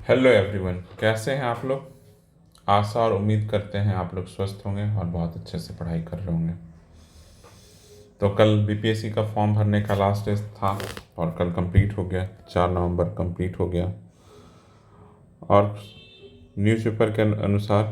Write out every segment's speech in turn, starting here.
Hello everyone, कैसे हैं आप लोग। आशा और उम्मीद करते हैं आप लोग स्वस्थ होंगे और बहुत अच्छे से पढ़ाई कर रहे होंगे। तो कल बीपीएससी का फॉर्म भरने का लास्ट डेट था और कल कंप्लीट हो गया। 4 नवंबर कंप्लीट हो गया और न्यूज़पेपर के अनुसार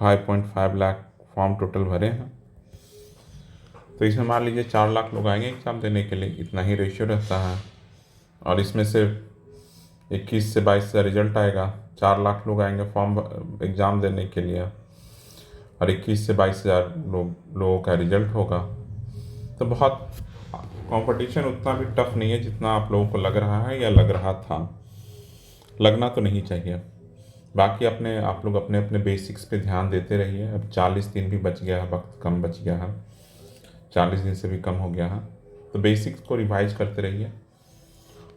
5.5 लाख फॉर्म टोटल भरे हैं। तो इसमें मान लीजिए 4 लाख लोग आएंगे एग्ज़ाम देने के लिए, इतना ही रेशियो रहता है। और इसमें से 21 से 22 का रिजल्ट आएगा। 4 लाख लोग आएंगे फॉर्म एग्ज़ाम देने के लिए और 21 से 22 हज़ार लोगों का रिजल्ट होगा। तो बहुत कंपटीशन उतना भी टफ नहीं है जितना आप लोगों को लग रहा है या लग रहा था। लगना तो नहीं चाहिए। बाकी अपने आप लोग अपने अपने बेसिक्स पे ध्यान देते रहिए। अब 40 दिन भी बच गया है, वक्त कम बच गया है, 40 दिन से भी कम हो गया है। तो बेसिक्स को रिवाइज करते रहिए।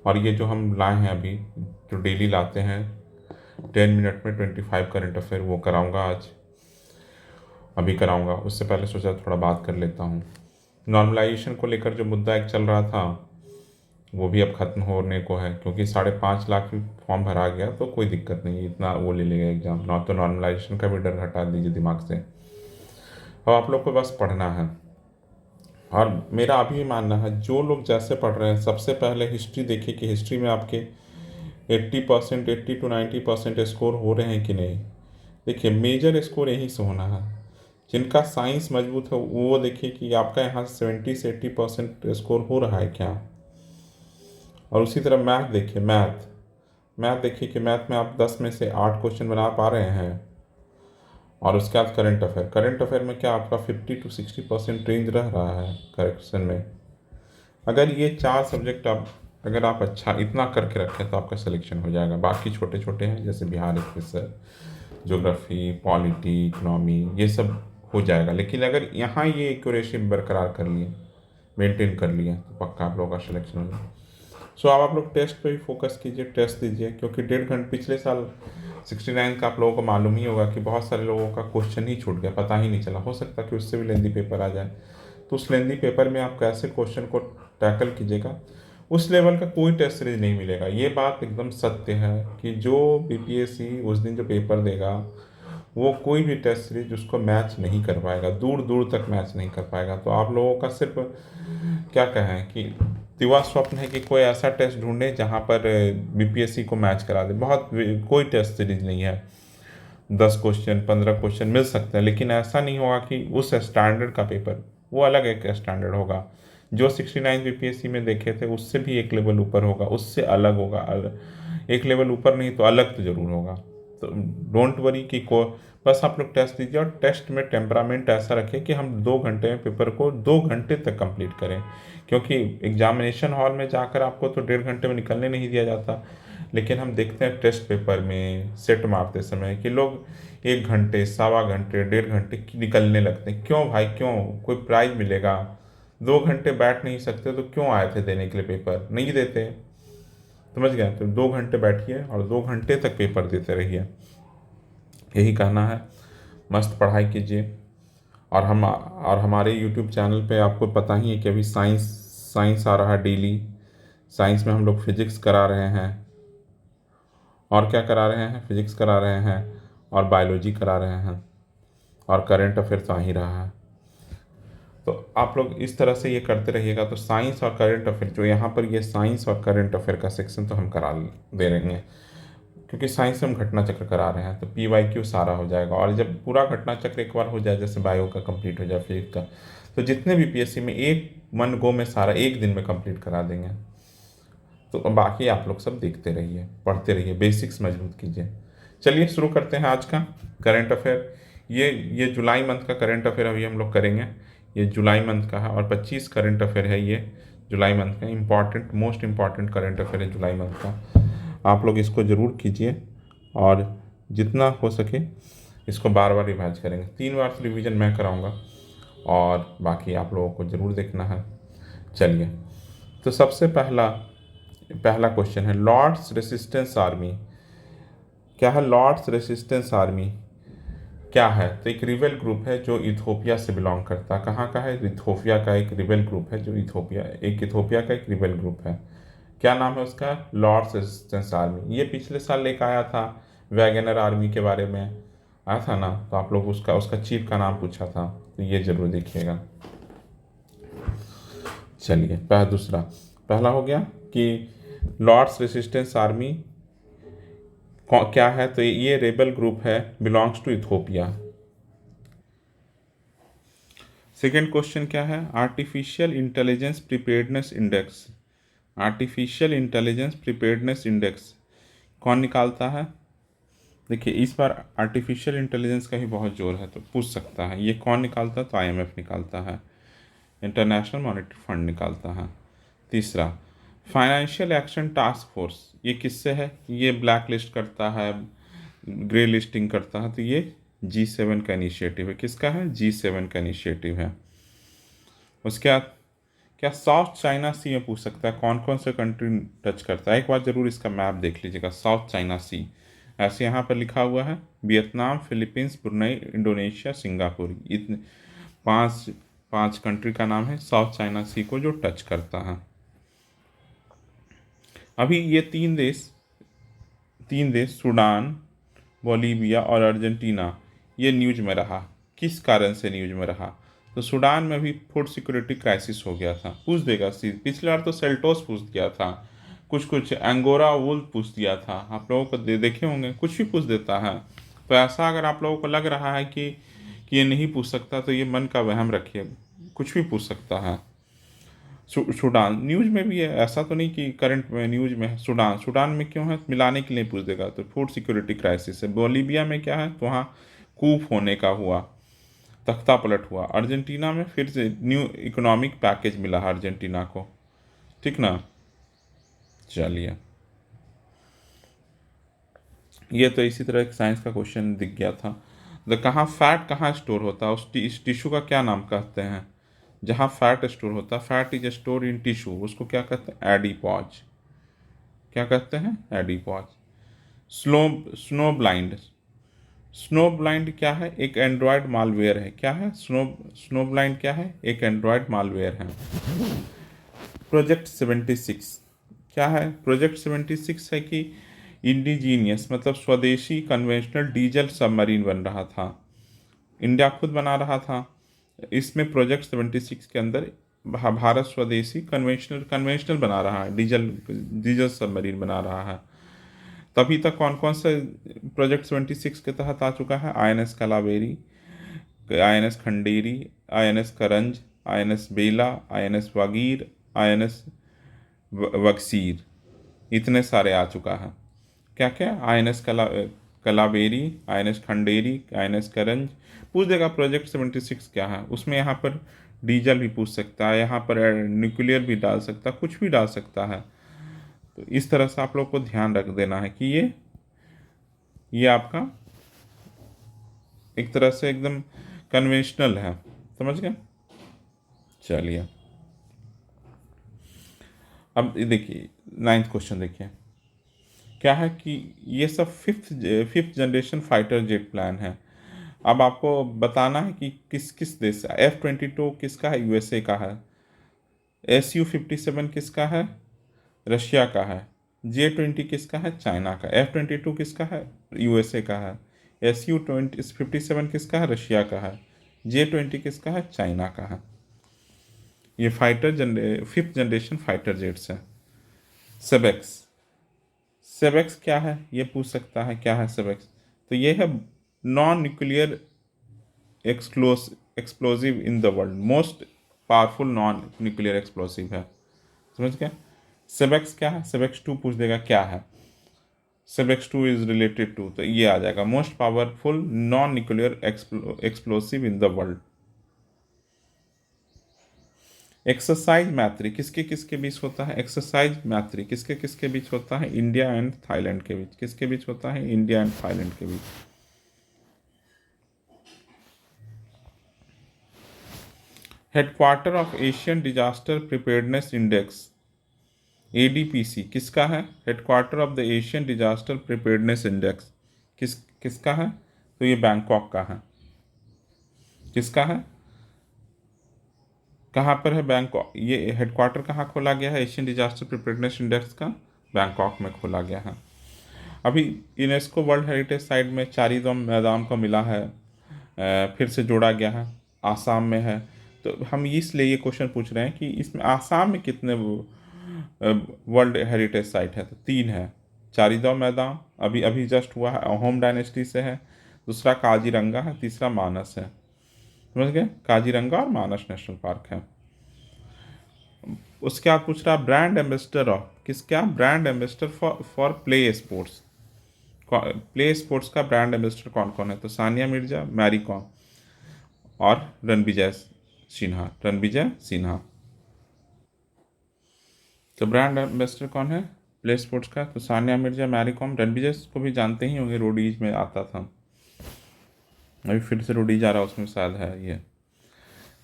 और ये जो हम लाए हैं अभी, जो डेली लाते हैं 10 मिनट में 25 करंट अफेयर, वो कराऊंगा आज, अभी कराऊंगा। उससे पहले सोचा थोड़ा बात कर लेता हूँ। नॉर्मलाइजेशन को लेकर जो मुद्दा एक चल रहा था वो भी अब ख़त्म होने को है, क्योंकि 5.5 लाख भी फॉर्म भरा गया तो कोई दिक्कत नहीं है, इतना वो ले लेगा एग्ज़ाम ना। तो नॉर्मलाइजेशन का भी डर हटा दीजिए दिमाग से। अब आप लोग को बस पढ़ना है। और मेरा अभी मानना है, जो लोग जैसे पढ़ रहे हैं सबसे पहले हिस्ट्री देखिए कि हिस्ट्री में आपके 80%, 80 to 90% स्कोर हो रहे हैं कि नहीं। देखिए मेजर स्कोर यहीं से होना है। जिनका साइंस मजबूत है वो देखिए कि आपका यहाँ 70 से 80% स्कोर हो रहा है क्या। और उसी तरह मैथ देखिए, मैथ देखिए कि मैथ में आप 10 में से 8 क्वेश्चन बना पा रहे हैं। और उसके बाद करंट अफेयर में क्या आपका 50 to 60% रेंज रह रहा है करेक्शन में। अगर ये 4 सब्जेक्ट आप, अगर आप अच्छा इतना करके रखें तो आपका सिलेक्शन हो जाएगा। बाकी छोटे छोटे हैं जैसे Bihar express, geography, polity, economy, ये सब हो जाएगा। लेकिन अगर यहाँ ये एक्यूरेसी बरकरार कर लिए, मेंटेन कर लिए, तो पक्का आप लोगों का सिलेक्शन हो जाएगा। सो अब आप लोग टेस्ट पे भी फोकस कीजिए, टेस्ट दीजिए। क्योंकि 1.5 घंटे पिछले साल 69 का आप लोगों को मालूम ही होगा कि बहुत सारे लोगों का क्वेश्चन ही छूट गया, पता ही नहीं चला। हो सकता है कि उससे भी लेंदी पेपर आ जाए। तो उस लेंदी पेपर में आप कैसे क्वेश्चन को टैकल कीजिएगा, उस लेवल का कोई टेस्ट सीरीज नहीं मिलेगा। ये बात एकदम सत्य है कि जो बीपीएससी उस दिन जो पेपर देगा वो कोई भी टेस्ट सीरीज उसको मैच नहीं कर पाएगा, दूर दूर तक मैच नहीं कर पाएगा। तो आप लोगों का सिर्फ क्या कहें कि दिवा स्वप्न है कि कोई ऐसा टेस्ट ढूंढे जहाँ पर बीपीएससी को मैच करा दे। बहुत कोई टेस्ट सीरीज नहीं है। 10 क्वेश्चन 15 क्वेश्चन मिल सकते हैं, लेकिन ऐसा नहीं होगा कि उस स्टैंडर्ड का पेपर, वो अलग एक स्टैंडर्ड होगा। जो 69 बीपीएससी में देखे थे उससे भी एक लेवल ऊपर होगा, उससे अलग होगा। एक लेवल ऊपर नहीं तो अलग तो ज़रूर होगा। तो डोंट वरी कि को बस आप लोग टेस्ट दीजिए। और टेस्ट में टेम्परामेंट ऐसा रखें कि हम 2 घंटे में पेपर को 2 घंटे तक कंप्लीट करें। क्योंकि एग्जामिनेशन हॉल में जाकर आपको तो 1.5 घंटे में निकलने नहीं दिया जाता। लेकिन हम देखते हैं टेस्ट पेपर में सेट मारते समय कि लोग 1 घंटे, 1.25 घंटे, 1.5 घंटे की निकलने लगते हैं। क्यों भाई, क्यों? कोई प्राइज मिलेगा? 2 घंटे बैठ नहीं सकते तो क्यों आए थे देने के लिए? पेपर नहीं देते, समझ गए? तो 2 घंटे बैठिए और 2 घंटे तक पेपर देते रहिए। यही कहना है। मस्त पढ़ाई कीजिए। और हमारे यूट्यूब चैनल पे आपको पता ही है कि अभी साइंस साइंस आ रहा है डेली। साइंस में हम लोग फिजिक्स करा रहे हैं। और क्या करा रहे हैं? फिजिक्स करा रहे हैं और बायोलॉजी करा रहे हैं। और करंट अफेयर तो आ ही रहा है। तो आप लोग इस तरह से ये करते रहिएगा तो साइंस और करंट अफेयर, जो यहाँ पर ये साइंस और करंट अफेयर का सेक्शन तो हम करा दे रहे हैं। क्योंकि साइंस में हम घटना चक्र करा रहे हैं तो PYQ सारा हो जाएगा। और जब पूरा घटना चक्र एक बार हो जाए, जैसे बायो का कंप्लीट हो जाए, फिजिक्स का, तो जितने भी PSC में एक मन गो में सारा एक दिन में कंप्लीट करा देंगे। तो बाकी आप लोग सब देखते रहिए, पढ़ते रहिए, बेसिक्स मजबूत कीजिए। चलिए शुरू करते हैं आज का करंट अफेयर। ये जुलाई मंथ का करंट अफेयर अभी हम लोग करेंगे। ये जुलाई मंथ का है और 25 करंट अफेयर है ये जुलाई मंथ का। Important, most important current affair है जुलाई मंथ का। आप लोग इसको ज़रूर कीजिए और जितना हो सके इसको बार बार रिवाइज करेंगे। 3 बार तो रिवीजन मैं कराऊंगा और बाकी आप लोगों को ज़रूर देखना है। चलिए, तो सबसे पहला पहला क्वेश्चन है, लॉर्ड्स रेसिस्टेंस आर्मी क्या है? लॉर्ड्स रेसिस्टेंस आर्मी क्या है? तो एक रिबेल ग्रुप है जो इथोपिया से बिलोंग करता है। कहाँ का है? इथोपिया का एक रिबेल ग्रुप है जो इथोपिया का एक रिबेल ग्रुप है। क्या नाम है उसका? Lord's Resistance Army. ये पिछले साल लेकर आया था, वैगनर आर्मी के बारे में आया था ना, तो आप लोग उसका उसका चीफ का नाम पूछा था, तो ये जरूर देखिएगा। चलिए दूसरा, पहला हो गया कि लॉर्ड्स रेजिस्टेंस आर्मी क्या है, तो ये रेबल ग्रुप है, belongs to Ethiopia. Second question क्या है? Artificial intelligence preparedness index. Artificial intelligence preparedness index कौन निकालता है? देखिए इस बार आर्टिफिशियल इंटेलिजेंस का ही बहुत जोर है, तो पूछ सकता है ये कौन निकालता है, तो आईएमएफ निकालता है, इंटरनेशनल मॉनेटरी फंड निकालता है। तीसरा, फाइनेंशियल एक्शन टास्क फोर्स, ये किससे है? ये ब्लैक लिस्ट करता है, ग्रे लिस्टिंग करता है, तो ये G7 का इनिशिएटिव है। किसका है? G7 का इनिशिएटिव है। उसके बाद क्या साउथ चाइना सी में पूछ सकता है कौन कौन से कंट्री टच करता है? एक बार जरूर इसका मैप देख लीजिएगा, साउथ चाइना सी ऐसे यहाँ पर लिखा हुआ है, Vietnam, Philippines, Brunei, Indonesia, Singapore, इतने पांच पांच कंट्री का नाम है साउथ चाइना सी को जो टच करता है। अभी ये तीन देश सूडान, बोलीविया और अर्जेंटीना, ये न्यूज में रहा। किस कारण से न्यूज में रहा? तो सूडान में भी फूड सिक्योरिटी क्राइसिस हो गया था, पूछ देगा। पिछले बार तो सेल्टोस पूछ दिया था, कुछ एंगोरा वुल पूछ दिया था, आप लोगों को देखे होंगे, कुछ भी पूछ देता है। तो ऐसा अगर आप लोगों को लग रहा है कि ये नहीं पूछ सकता, तो ये मन का वहम रखिए, कुछ भी पूछ सकता है। सूडान न्यूज में भी है, ऐसा तो नहीं कि करंट में न्यूज में है। सूडान में क्यों है? मिलाने के लिए पूछ देगा, तो फूड सिक्योरिटी क्राइसिस है। बोलीविया में क्या है? तो वहाँ कूप होने का हुआ, तख्ता पलट हुआ। अर्जेंटीना में फिर से न्यू इकोनॉमिक पैकेज मिला है अर्जेंटीना को, ठीक ना। चलिए ये तो इसी तरह एक साइंस का क्वेश्चन दिख गया था। कहाँ फैट कहाँ स्टोर होता है, उस टिश्यू का क्या नाम कहते हैं? जहाँ फैट स्टोर होता है, fat is store in tissue, उसको क्या कहते हैं? एडिपॉज। क्या कहते हैं? एडिपॉज। स्नो स्नो ब्लाइंड क्या है? एक एंड्रॉयड मालवेयर है। क्या है? स्नो ब्लाइंड क्या है? एक एंड्रॉयड मालवेयर है। प्रोजेक्ट 76 क्या है? प्रोजेक्ट 76 है कि इंडिजीनियस मतलब स्वदेशी कन्वेंशनल डीजल सबमरीन बन रहा था, इंडिया खुद बना रहा था। इसमें प्रोजेक्ट 76 के अंदर भारत स्वदेशी कन्वेंशनल बना रहा है, डीजल सबमरीन बना रहा है। तभी तक कौन कौन से प्रोजेक्ट 76 के तहत आ चुका है? INS कलावेरी, INS खंडेरी, INS करंज, INS बेला, INS वागीर, INS वक्सीर, इतने सारे आ चुका है। क्या क्या? INS कलावेरी, INS खंडेरी, INS करंज। पूछ देगा प्रोजेक्ट 76 क्या है, उसमें यहाँ पर डीजल भी पूछ सकता है, यहाँ पर न्यूक्लियर भी डाल सकता है, कुछ भी डाल सकता है। तो इस तरह से आप लोग को ध्यान रख देना है कि ये आपका एक तरह से एकदम कन्वेंशनल है, समझ गए। चलिए अब देखिए 9th क्वेश्चन देखिए, क्या है कि ये सब fifth generation fighter jet plan है। अब आपको बताना है कि किस किस देश का। F-22 किसका है? USA का है। Su-57 किसका है? रशिया का है। J-20 किसका है? चाइना का। F-22 किसका है? USA का है। Su-57 किसका है? रशिया का है। J-20 किसका है? चाइना का है। ये फिफ्थ जनरेशन फाइटर जेट्स है। सेबेक्स क्या है? ये पूछ सकता है क्या है सेबेक्स। तो ये है non nuclear explosive in the world, most powerful non nuclear explosive है, समझ गया। सेबेक्स क्या है? सेबेक्स 2 पूछ देगा क्या है। सेबेक्स 2 इज रिलेटेड टू, तो ये आ जाएगा most powerful non nuclear explosive in the world. Exercise मैत्री किसके किसके बीच होता है? एक्सरसाइज मैत्री किसके किसके बीच होता है? इंडिया एंड थाईलैंड के बीच। किसके बीच होता है? इंडिया एंड थाईलैंड के बीच। Headquarter of Asian disaster preparedness index, ADPC किसका है? Headquarter of the Asian disaster preparedness index किसका है? तो ये बैंकॉक का है। किसका है? कहाँ पर है? बैंकॉक। ये हेडक्वार्टर कहाँ खोला गया है एशियन डिजास्टर प्रिपेयर्डनेस इंडेक्स का? बैंकॉक में खोला गया है। अभी यूनेस्को वर्ल्ड हेरिटेज साइट में चारीधाम मैदान को मिला है, फिर से जोड़ा गया है, आसाम में है। तो हम इसलिए ये क्वेश्चन पूछ रहे हैं कि इसमें आसाम में कितने वर्ल्ड हेरिटेज साइट है? तो 3 है। चारीधाम मैदान अभी अभी जस्ट हुआ है, अहोम डायनेस्टी से है। दूसरा काजीरंगा है। तीसरा मानस है। समझ गए? काजीरंगा और मानस नेशनल पार्क है। उसके बाद पूछ रहा ब्रांड एम्बेसडर ऑफ किसका? Brand ambassador for play sports. Play sports का ब्रांड एम्बेसडर कौन कौन है? तो सानिया मिर्जा, मैरी कॉम और रणविजय सिन्हा। तो ब्रांड एम्बेसडर कौन है प्ले स्पोर्ट्स का? तो सानिया मिर्जा, मैरी कॉम। रणविजय को भी जानते ही होंगे, रोडीज में आता था, अभी फिर से रोडीज आ रहा है, उसमें शायद है ये।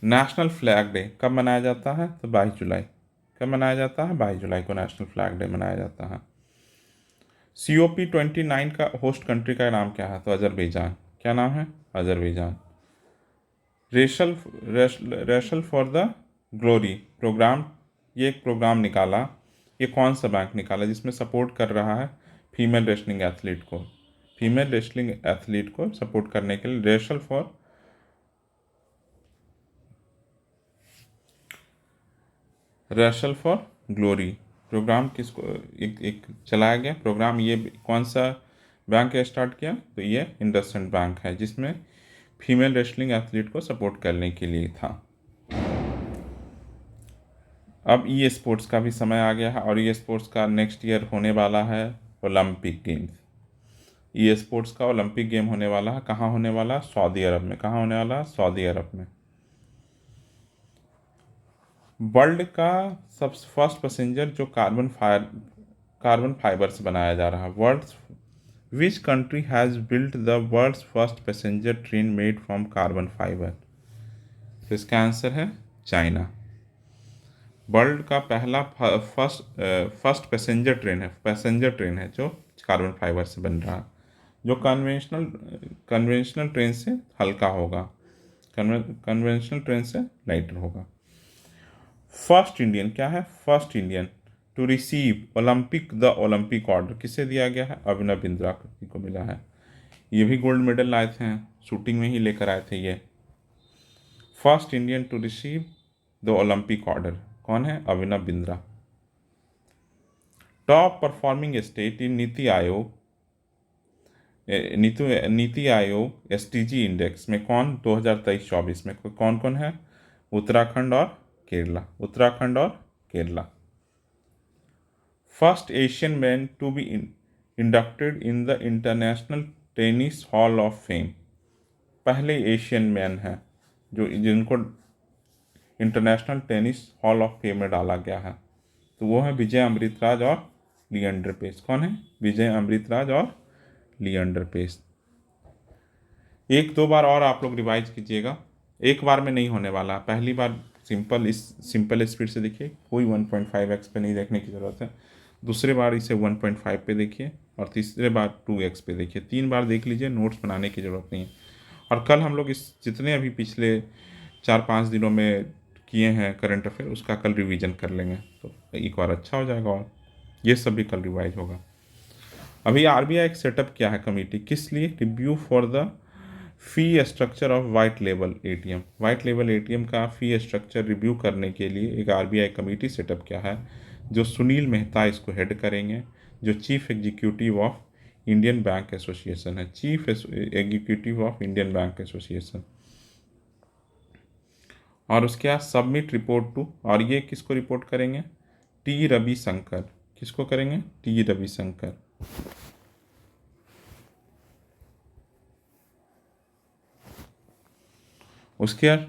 नेशनल फ्लैग डे कब मनाया जाता है? तो 22 जुलाई। कब मनाया जाता है? 22 जुलाई को नेशनल फ्लैग डे मनाया जाता है। COP29 का होस्ट कंट्री का नाम क्या है? तो अजरबैजान। क्या नाम है? अजरबैजान। रेशल फॉर द ग्लोरी प्रोग्राम, ये एक प्रोग्राम निकाला, ये कौन सा बैंक निकाला जिसमें सपोर्ट कर रहा है फीमेल रेसलिंग एथलीट को? फीमेल रेसलिंग एथलीट को सपोर्ट करने के लिए रेशल फॉर ग्लोरी प्रोग्राम किसको एक चलाया गया प्रोग्राम? ये कौन सा बैंक ने स्टार्ट किया? तो ये इंडसइंड बैंक है, जिसमें फीमेल रेसलिंग एथलीट को सपोर्ट करने के लिए था। अब ई स्पोर्ट्स का भी समय आ गया है, और ई स्पोर्ट्स का नेक्स्ट ईयर होने वाला है ओलंपिक गेम्स। ई स्पोर्ट्स का ओलंपिक गेम होने वाला है। कहाँ होने वाला है? सऊदी अरब में। कहाँ होने वाला है? सऊदी अरब में। वर्ल्ड का सब फर्स्ट पैसेंजर जो कार्बन फाइबर से बनाया जा रहा है, which country has built the world's first passenger train made from carbon fibre? तो इसका आंसर है चाइना। वर्ल्ड का पहला फर्स्ट पैसेंजर ट्रेन है जो कार्बन फाइबर से बन रहा है, जो कन्वेंशनल ट्रेन से हल्का होगा, कन्वेंशनल ट्रेन से लाइटर होगा। फर्स्ट इंडियन क्या है? First Indian to receive the Olympic order किसे दिया गया है? अभिनव बिंद्रा को मिला है। ये भी गोल्ड मेडल लाए थे, शूटिंग में ही लेकर आए थे ये। First Indian to receive the Olympic order कौन है? Abhinav Bindra. Top performing state in NITI Aayog SDG index में कौन 2023-24 में कौन कौन है? उत्तराखंड और Kerala. First Asian man to be inducted in the International Tennis Hall of Fame. पहले एशियन मैन है जिनको International Tennis Hall of Fame में डाला गया है, तो वो है विजय अमृतराज और लिएंडर पेस। कौन है? विजय अमृतराज और लिएंडर पेस। 1-2 बार और आप लोग रिवाइज कीजिएगा, एक बार में नहीं होने वाला। पहली बार सिंपल स्पीड से देखिए, कोई 1.5x पे नहीं देखने की ज़रूरत है। दूसरे बार इसे 1.5 पे देखिए, और तीसरे बार 2x पे देखिए। 3 बार देख लीजिए, नोट्स बनाने की ज़रूरत नहीं है। और कल हम लोग इस जितने अभी पिछले 4-5 दिनों में किए हैं करंट अफेयर, उसका कल रिवीजन कर लेंगे, तो एक बार अच्छा हो जाएगा, और ये सब भी कल रिवाइज होगा। अभी RBI एक सेटअप किया है कमेटी, किस लिए? Review for the fee structure of white label ATM का फ़ी स्ट्रक्चर रिव्यू करने के लिए एक RBI कमेटी सेटअप किया है, जो सुनील मेहता इसको हेड करेंगे, जो chief executive of Indian bank association है। Chief executive of Indian bank association. और उसके बाद सबमिट रिपोर्ट टू, और ये किसको रिपोर्ट करेंगे? T रविशंकर। किसको करेंगे? T रविशंकर। उसके बाद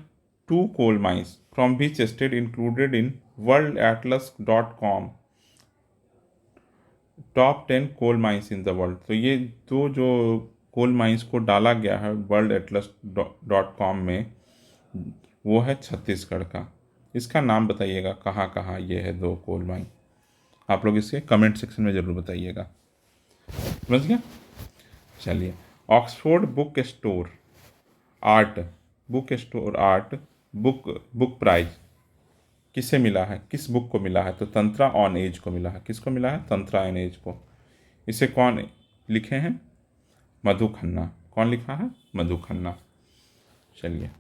2 coal mines from which state included in worldatlas.com top 10 coal mines in the world. तो ये जो कोल माइंस को डाला गया है worldatlas.com में, वो है छत्तीसगढ़ का। इसका नाम बताइएगा, कहाँ कहाँ ये है 2 कोल माइन। आप लोग इसके कमेंट सेक्शन में ज़रूर बताइएगा। समझ गया? चलिए, Oxford book store art book prize किसे मिला है, किस बुक को मिला है? तो तंत्रा ऑन एज को मिला है। किसको मिला है? तंत्रा ऑन एज को। इसे कौन लिखे हैं? मधु खन्ना। कौन लिखा है? मधु खन्ना। चलिए,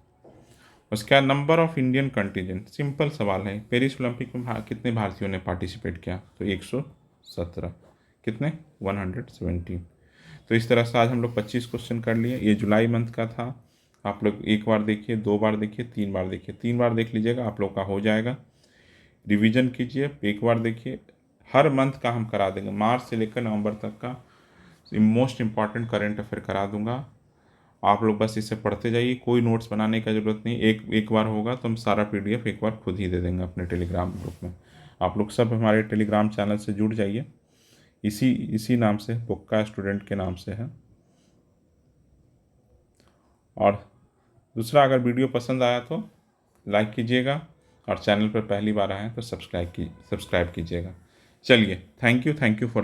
उसका number of Indian contingent, simple सवाल है। पेरिस ओलंपिक में कितने भारतीयों ने पार्टिसिपेट किया? तो 117। कितने? 117। तो इस तरह से आज हम लोग 25 क्वेश्चन कर लिए। ये जुलाई मंथ का था। आप लोग एक बार देखिए, 2 बार देखिए, 3 बार देखिए। 3 बार देख लीजिएगा, आप लोग का हो जाएगा। रिवीजन कीजिए, एक बार देखिए। हर मंथ का हम करा देंगे, मार्च से लेकर नवंबर तक का मोस्ट इम्पॉर्टेंट करेंट अफेयर करा दूंगा। आप लोग बस इसे पढ़ते जाइए, कोई नोट्स बनाने का ज़रूरत नहीं। एक बार होगा तो हम सारा PDF एक बार खुद ही दे देंगे अपने टेलीग्राम ग्रुप में। आप लोग सब हमारे टेलीग्राम चैनल से जुड़ जाइए। इसी नाम से, बुक्का स्टूडेंट के नाम से है। और दूसरा, अगर वीडियो पसंद आया तो लाइक कीजिएगा, और चैनल पर पहली बार आए हैं तो सब्सक्राइब कीजिएगा। चलिए, थैंक यू फॉर